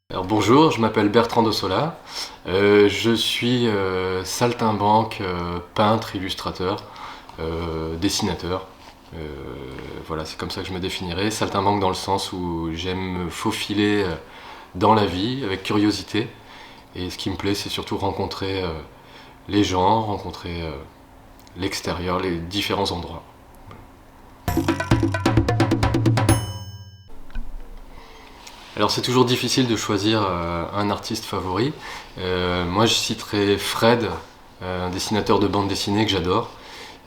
Alors bonjour, je m'appelle Bertrand Dossola, je suis saltimbanque, peintre, illustrateur, dessinateur. Voilà, c'est comme ça que je me définirais. Saltimbanque dans le sens où j'aime me faufiler dans la vie avec curiosité. Et ce qui me plaît, c'est surtout rencontrer les gens, rencontrer l'extérieur, les différents endroits. Alors c'est toujours difficile de choisir un artiste favori. Moi je citerai Fred, un dessinateur de bande dessinée que j'adore.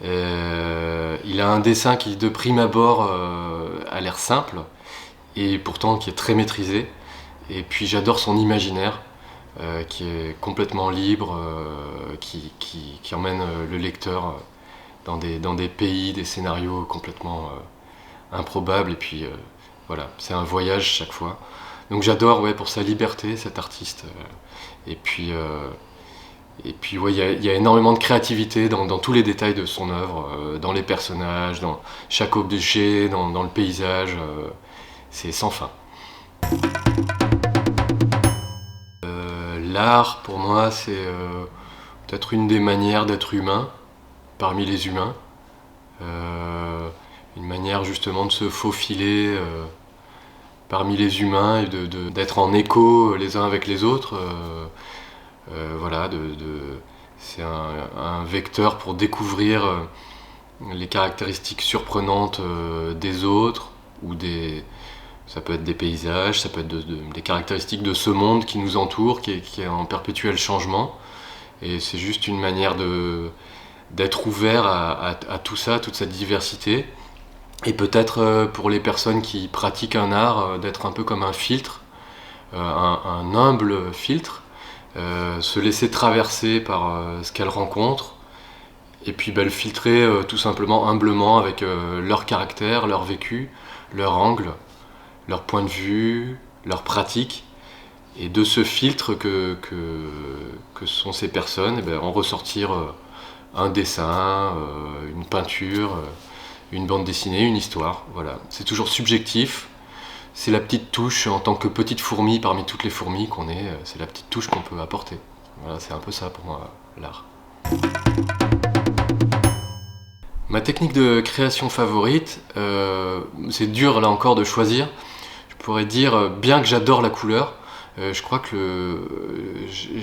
Il a un dessin qui de prime abord a l'air simple et pourtant qui est très maîtrisé. Et puis j'adore son imaginaire qui est complètement libre, qui emmène le lecteur dans des pays, des scénarios complètement improbables. Et puis voilà, c'est un voyage chaque fois. Donc j'adore, ouais, pour sa liberté, cet artiste. Et puis ouais, il y a énormément de créativité dans tous les détails de son œuvre, dans les personnages, dans chaque objet, dans le paysage. C'est sans fin. L'art, pour moi, c'est peut-être une des manières d'être humain, parmi les humains. Une manière justement de se faufiler parmi les humains et d'être en écho les uns avec les autres. Voilà, c'est un vecteur pour découvrir les caractéristiques surprenantes des autres, ça peut être des paysages, ça peut être des caractéristiques de ce monde qui nous entoure, qui est en perpétuel changement. Et c'est juste une manière d'être ouvert à tout ça, toute cette diversité. Et peut-être pour les personnes qui pratiquent un art, d'être un peu comme un filtre, un humble filtre, se laisser traverser par ce qu'elles rencontrent, et puis le filtrer tout simplement humblement avec leur caractère, leur vécu, leur angle, leur point de vue, leur pratique. Et de ce filtre que sont ces personnes, en ressortir un dessin, une peinture, une bande dessinée, une histoire. Voilà. C'est toujours subjectif, c'est la petite touche en tant que petite fourmi parmi toutes les fourmis qu'on est, c'est la petite touche qu'on peut apporter. Voilà, c'est un peu ça pour moi, l'art. Ma technique de création favorite, c'est dur là encore de choisir. Je pourrais dire, bien que j'adore la couleur, je crois que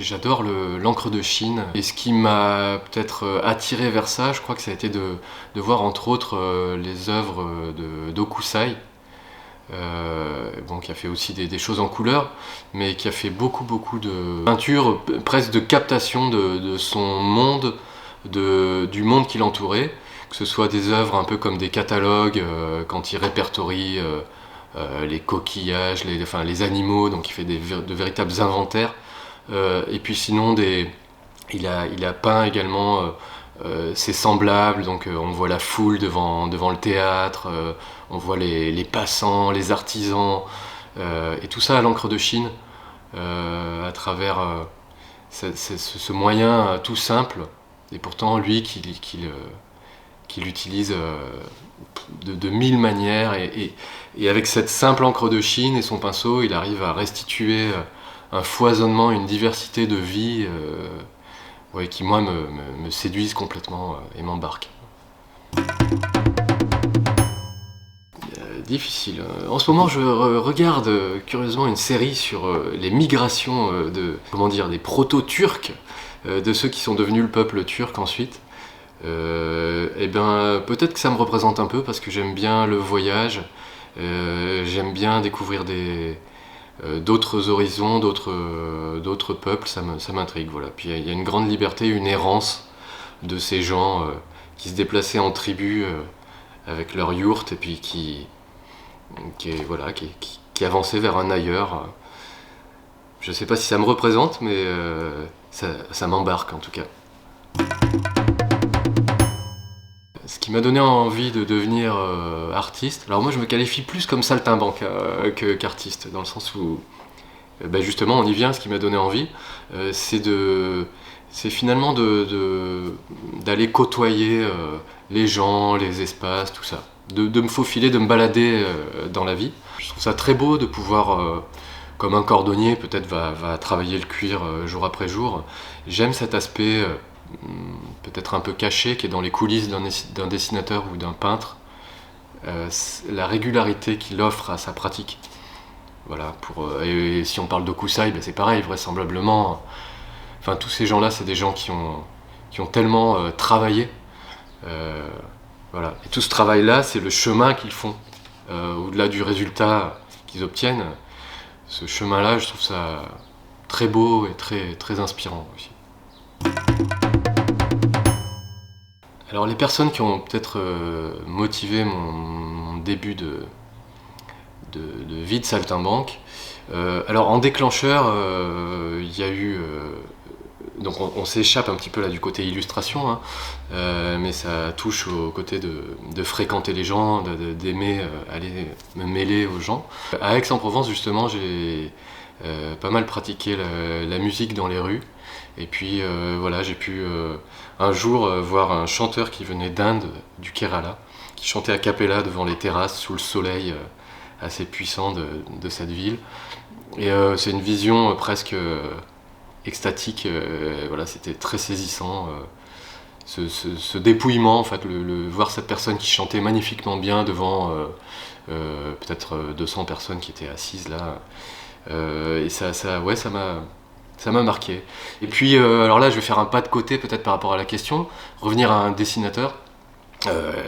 j'adore l'encre de Chine. Et ce qui m'a peut-être attiré vers ça, je crois que ça a été de voir entre autres les œuvres d'Hokusai, qui a fait aussi des choses en couleur, mais qui a fait beaucoup de peinture, presque de captation de son monde, du monde qui l'entourait, que ce soit des œuvres un peu comme des catalogues, quand il répertorie les coquillages, les animaux, donc il fait de véritables inventaires. Et puis sinon, il a peint également ses semblables, donc on voit la foule devant le théâtre, on voit les passants, les artisans, et tout ça à l'encre de Chine, à travers ce moyen tout simple, et pourtant lui qui l'utilise de mille manières, et avec cette simple encre de Chine et son pinceau, il arrive à restituer un foisonnement, une diversité de vie qui moi me séduisent complètement et m'embarquent. Difficile. En ce moment, je regarde curieusement une série sur les migrations des proto-turcs, de ceux qui sont devenus le peuple turc ensuite. Peut-être que ça me représente un peu parce que j'aime bien le voyage, j'aime bien découvrir d'autres horizons, d'autres peuples, ça m'intrigue. Voilà. Puis il y a une grande liberté, une errance de ces gens qui se déplaçaient en tribu avec leur yourte et puis qui avançaient vers un ailleurs. Je ne sais pas si ça me représente, mais ça m'embarque en tout cas. Ce qui m'a donné envie de devenir artiste, alors moi je me qualifie plus comme saltimbanque qu'artiste, dans le sens où justement on y vient, ce qui m'a donné envie, c'est finalement de d'aller côtoyer les gens, les espaces, tout ça. De me faufiler, de me balader dans la vie. Je trouve ça très beau de pouvoir, comme un cordonnier peut-être va travailler le cuir jour après jour. J'aime cet aspect peut-être un peu caché qui est dans les coulisses d'un dessinateur ou d'un peintre. La régularité qu'il offre à sa pratique. Voilà, et si on parle d'Hokusai, ben c'est pareil, vraisemblablement. Enfin, tous ces gens-là, c'est des gens qui ont tellement travaillé. Voilà. Et tout ce travail-là, c'est le chemin qu'ils font. Au-delà du résultat qu'ils obtiennent, ce chemin-là, je trouve ça très beau et très, très inspirant aussi. Alors les personnes qui ont peut-être motivé mon début de vie de saltimbanque, alors en déclencheur, il y a eu... donc on s'échappe un petit peu là du côté illustration, hein, mais ça touche au côté de fréquenter les gens, d'aimer aller me mêler aux gens. À Aix-en-Provence justement, j'ai pas mal pratiqué la musique dans les rues. Et puis voilà, j'ai pu un jour voir un chanteur qui venait d'Inde, du Kerala, qui chantait a cappella devant les terrasses sous le soleil assez puissant de cette ville. Et c'est une vision presque extatique, voilà, c'était très saisissant. Ce dépouillement, en fait, voir cette personne qui chantait magnifiquement bien devant peut-être 200 personnes qui étaient assises là. Et ouais, ça m'a marqué. Et puis, alors là, je vais faire un pas de côté peut-être par rapport à la question, revenir à un dessinateur,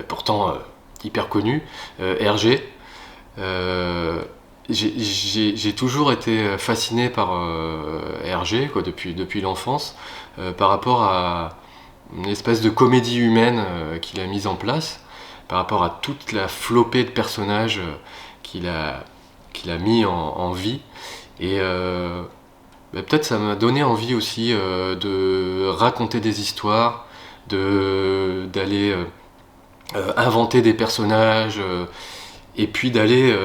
pourtant hyper connu, Hergé. J'ai toujours été fasciné par Hergé, quoi, depuis l'enfance, par rapport à une espèce de comédie humaine qu'il a mise en place, par rapport à toute la flopée de personnages qu'il a mis en vie. Et peut-être ça m'a donné envie aussi de raconter des histoires, d'aller inventer des personnages, et puis d'aller,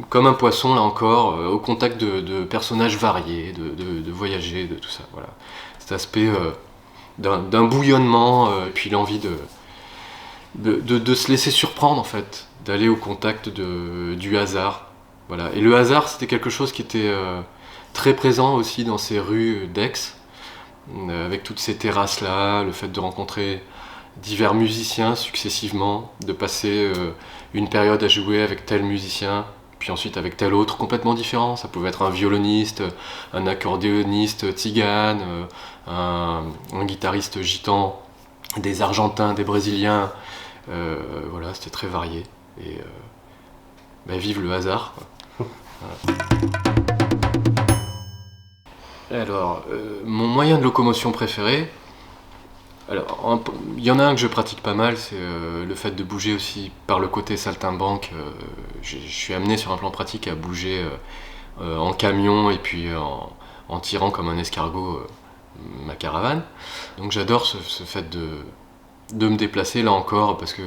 comme un poisson là encore, au contact de personnages variés, de voyager, de tout ça. Voilà. Cet aspect d'un bouillonnement, et puis l'envie de se laisser surprendre en fait, d'aller au contact du hasard. Voilà. Et le hasard, c'était quelque chose qui était très présent aussi dans ces rues d'Aix, avec toutes ces terrasses-là, le fait de rencontrer divers musiciens successivement, de passer une période à jouer avec tel musicien, puis ensuite avec tel autre, complètement différent. Ça pouvait être un violoniste, un accordéoniste tzigane, un guitariste gitan, des Argentins, des Brésiliens. Voilà, c'était très varié. Et vive le hasard, quoi. Voilà. Alors, mon moyen de locomotion préféré, alors, il y en a un que je pratique pas mal, c'est le fait de bouger aussi par le côté saltimbanque. Je suis amené sur un plan pratique à bouger en camion et puis en tirant comme un escargot ma caravane. Donc j'adore ce fait de me déplacer là encore parce que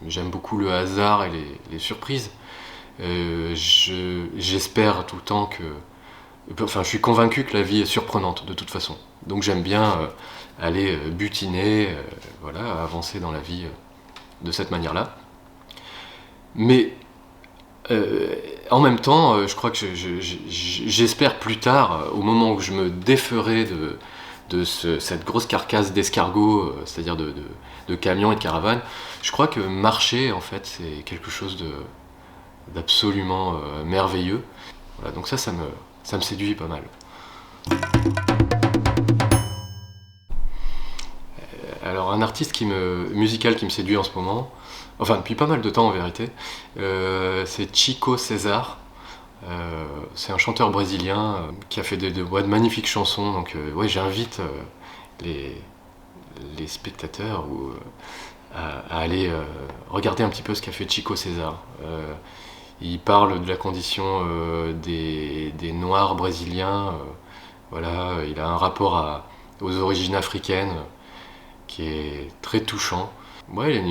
j'aime beaucoup le hasard et les surprises. J'espère tout le temps que... Enfin, je suis convaincu que la vie est surprenante de toute façon. Donc j'aime bien aller butiner, voilà, avancer dans la vie de cette manière-là. Mais en même temps, je crois que j'espère plus tard, au moment où je me déferai cette grosse carcasse d'escargot, c'est-à-dire de camions et de caravanes, je crois que marcher, en fait, c'est quelque chose d'absolument merveilleux. Voilà, donc ça me séduit pas mal. Alors un artiste musical qui me séduit en ce moment, enfin depuis pas mal de temps en vérité, c'est Chico César. C'est un chanteur brésilien qui a fait de magnifiques chansons, donc ouais, j'invite les spectateurs à aller regarder un petit peu ce qu'a fait Chico César. Il parle de la condition des Noirs brésiliens. Voilà, il a un rapport aux origines africaines qui est très touchant. Ouais,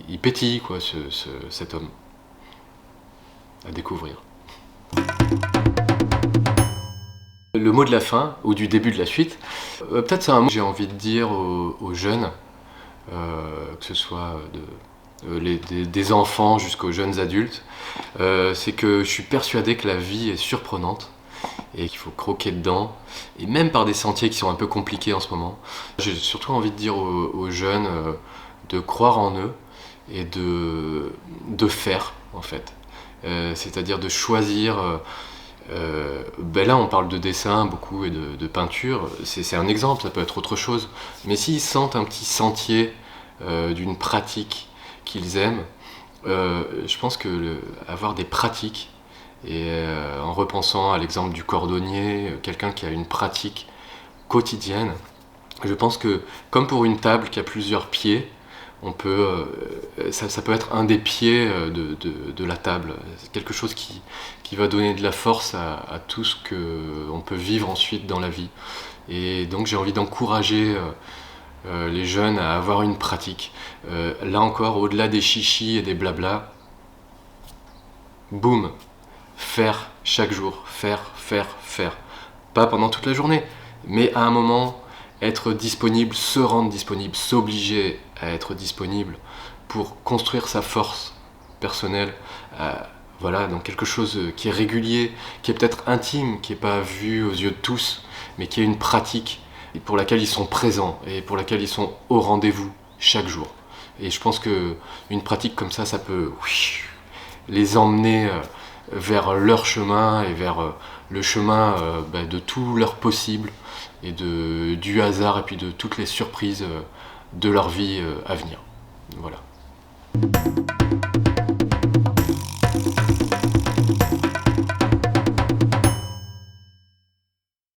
il pétille, quoi, cet homme. À découvrir. Le mot de la fin, ou du début de la suite, peut-être c'est un mot que j'ai envie de dire aux jeunes, que ce soit des enfants jusqu'aux jeunes adultes, c'est que je suis persuadé que la vie est surprenante et qu'il faut croquer dedans, et même par des sentiers qui sont un peu compliqués en ce moment. J'ai surtout envie de dire aux jeunes de croire en eux et de faire, en fait. C'est-à-dire de choisir. Là, on parle de dessin beaucoup et de peinture, c'est un exemple, ça peut être autre chose. Mais s'ils sentent un petit sentier d'une pratique qu'ils aiment, je pense que avoir des pratiques, et en repensant à l'exemple du cordonnier, quelqu'un qui a une pratique quotidienne, je pense que comme pour une table qui a plusieurs pieds, ça peut être un des pieds de la table. C'est quelque chose qui va donner de la force à tout ce qu'on peut vivre ensuite dans la vie. Et donc j'ai envie d'encourager les jeunes à avoir une pratique. Là encore, au-delà des chichis et des blabla, boum, faire chaque jour, faire. Pas pendant toute la journée, mais à un moment, être disponible, se rendre disponible, s'obliger à être disponible pour construire sa force personnelle, voilà, donc quelque chose qui est régulier, qui est peut-être intime, qui n'est pas vu aux yeux de tous, mais qui est une pratique pour laquelle ils sont présents et pour laquelle ils sont au rendez-vous chaque jour. Et je pense qu'une pratique comme ça peut les emmener vers leur chemin et vers le chemin de tout leur possible et du hasard et puis de toutes les surprises de leur vie à venir. Voilà.